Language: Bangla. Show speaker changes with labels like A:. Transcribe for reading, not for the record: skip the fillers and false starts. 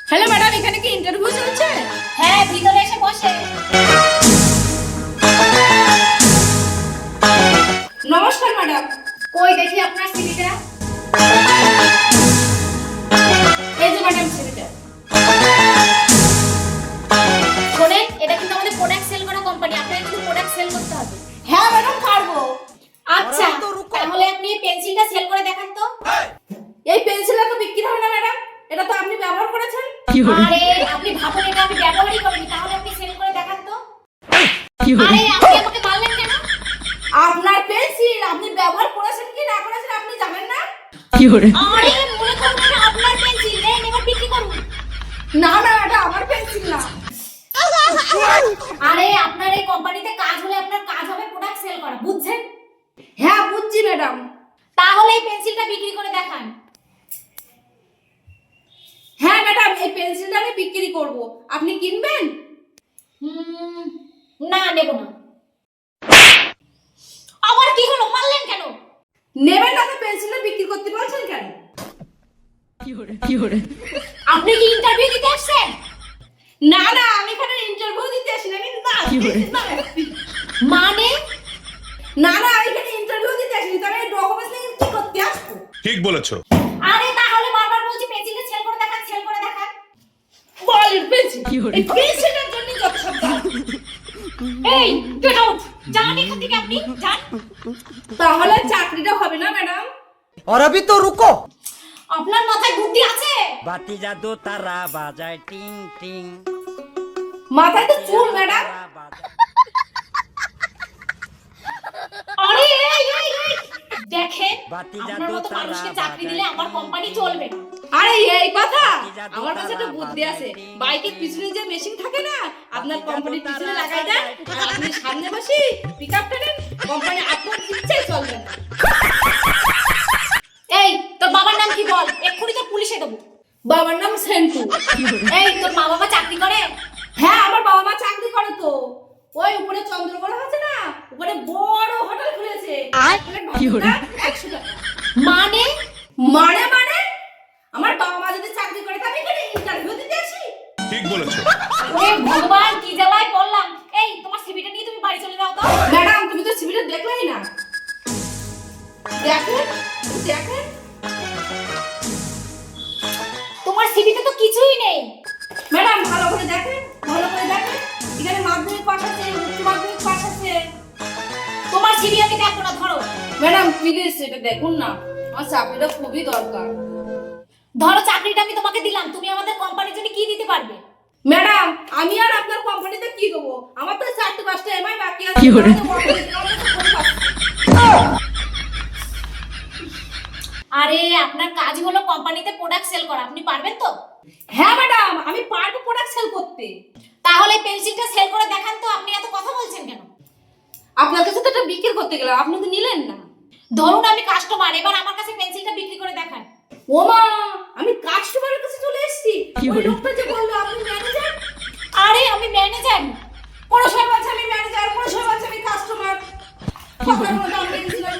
A: হ্যালো ম্যাডাম, এখানে কি ইন্টারভিউ চলছে?
B: হ্যাঁ, ভিতরে এসে বসে।
A: নমস্কার ম্যাডাম।
B: কই দেখি আপনার সিভিটা।
A: এই যে ম্যাডাম সিভিটা।
B: শোনেন, এটা কিন্তু আমাদের প্রোডাক্ট সেল করা কোম্পানি, আপনাকে কিন্তু প্রোডাক্ট সেল করতে হবে।
A: হ্যাঁ ম্যাডাম, পারবো।
B: আচ্ছা, তাহলে আপনি এই পেন্সিলটা সেল করে দেখান তো।
A: এই পেন্সিলটা তো বিক্রি হবে না ম্যাডাম, এটা তো আপনি ব্যবহার করেছেন।
B: আরে আপনি ভাবুন এটা আমি ব্যবহারই করিনি, তাহলে আপনি সেল করে দেখান তো। আরে আপনি আমাকে মারলেন কেন?
A: আপনার পেন্সিল আপনি ব্যবহার করেছেন কি না করেছেন আপনি জানেন না?
B: আরে মনে করুন এটা আপনার পেন্সিল, নেন এবার বিক্রি করুন।
A: না না, এটা আমার পেন্সিল না।
B: আরে আপনার এই কোম্পানিতে কাজ হলে আপনার কাজ হবে প্রোডাক্ট সেল করা, বুঝছেন?
A: হ্যাঁ বুঝছি ম্যাডাম।
B: তাহলে এই পেন্সিলটা বিক্রি করে দেখান।
A: হ্যাঁ ম্যাডাম, এই পেন্সিলটা আমি বিক্রি করব, আপনি কিনবেন?
B: না, নেব না। আবার কি হলো, মারলেন কেন?
A: নেবেন না তো পেন্সিলটা বিক্রি করতে বলছেন কেন?
B: আপনি কি ইন্টারভিউ দিতে আসছেন?
A: না না, আমি এখানে ইন্টারভিউ দিতে আসিনি, আমি
B: মানে
A: না না, আমি এখানে ইন্টারভিউ দিতে আসিনি, তবে ডকুমেন্টস নিয়ে কি করতে আসবো?
C: ঠিক বলেছো।
B: আরে তাহলে বারবার বলছি পেন্সিলটা সেল করে দেখান, সেল করে দেখান।
A: বলেন পেন্সিল, এই পেন্সিলের জন্য যত সব দাম।
B: এই গেট আউট, যান এখান থেকে, আপনি যান।
A: তাহলে চাকরিটা হবে না ম্যাডাম?
D: और अभी तो रुको।
B: আপনার মাথায় বুদ্ধি আছে?
D: बाती जादू तारा बाजाए टिंग टिंग।
A: মাথায় তো চুল ম্যাডাম।
B: আরে এই দেখেন,
D: বাতি
B: আপনার
D: জাদু
B: মতো
D: তারা
B: মানুষকে চাকরি দিলে
D: বাজায়
B: আমার
D: টিং
B: কোম্পানি
D: টিং।
B: চলবে না।
A: আরে এই কথা,
D: জাদু
A: আমার কাছে একটা
D: তারা
A: বুদ্ধি আছে।
D: বাজায় টিং
A: বাইকের
D: টিং।
A: পিছনে যে মেশিন থাকে না, আপনার
D: জাদু
A: কোম্পানির
D: তারা
A: পিছনে লাগাই দেন,
D: বাজায়
A: আর আপনি সামনে বসে পিকআপ টানেন, কোম্পানি আপনার ইচ্ছাই চলবে না।
B: এই তোর বাবার নাম কি বল, এক্ষুনি তো পুলিশে দেবো।
A: বাবার নাম সেন্টু।
B: এই তোর মা বাবা চাকরি করে?
A: হ্যাঁ, আমার বাবা মা চাকরি করে তো। ওই উপরে চন্দ্রকোনা আছে না, উপরে বড় হোটেল খুলেছে। প্লেট ভাতটা 100 টাকা।
B: মানে
A: মানে মানে আমার বাবা মা যদি চাকরি করে তবে এখানে ইন্টারভিউ দিতে আসি।
C: ঠিক বলেছো।
B: ওরে ভগবান, কি জ্বালায় পড়লাম। এই তোমার সিভিটা নিয়ে তুমি বাড়ি চলে যাও তো।
A: ম্যাডাম, তুমি তো সিভিটা দেখলেই না। দেখেন দেখেন,
B: তোমার সিভিতে তো কিছুই নেই।
A: ম্যাডাম ভালো করে দেখেন, ভালো করে দেখেন। এখানে মাধ্যমিক পাস আছে, উচ্চ মাধ্যমিক পাস আছে।
B: তোমার সিভি আমি দেখবো না, ধরো।
A: ম্যাডাম প্লিজ এটা দেখুন না, আমার চাকরিটা খুবই দরকার।
B: ধরো চাকরিটা আমি তোমাকে দিলাম, তুমি আমাদের কোম্পানির জন্য কি দিতে পারবে?
A: ম্যাডাম আমি আর আপনার কোম্পানিতে কি দেবো? আমার তো 4-5টা এমআই বাকি আছে।
B: আরে আপনার কাজ হলো কোম্পানিতে প্রোডাক্ট সেল করা, আপনি পারবেন তো?
A: হ্যাঁ ম্যাডাম, আমি পারবো প্রোডাক্ট সেল করতে।
B: তাহলে পেন্সিলটা সেল করে দেখান তো, আপনি এত কথা বলছেন কেন?
A: আপনার কাছে তো এটা বিক্রি করতে গেলাম, আপনি তো নিলেন না।
B: ধরুন আমি কাস্টমার, এবার আমার কাছে পেন্সিলটা বিক্রি করে দেখান।
A: ওমা, আমি কাস্টমারের কাছে চলে এসেছি। ওই লোকটা যে বললো আপনি ম্যানেজার।
B: আরে আমি ম্যানেজার।
A: কোনো সময় বলছে আমি ম্যানেজার, কোনো সময় বলছে আমি কাস্টমার। কথা কোনো দাম দিয়েছিলাম।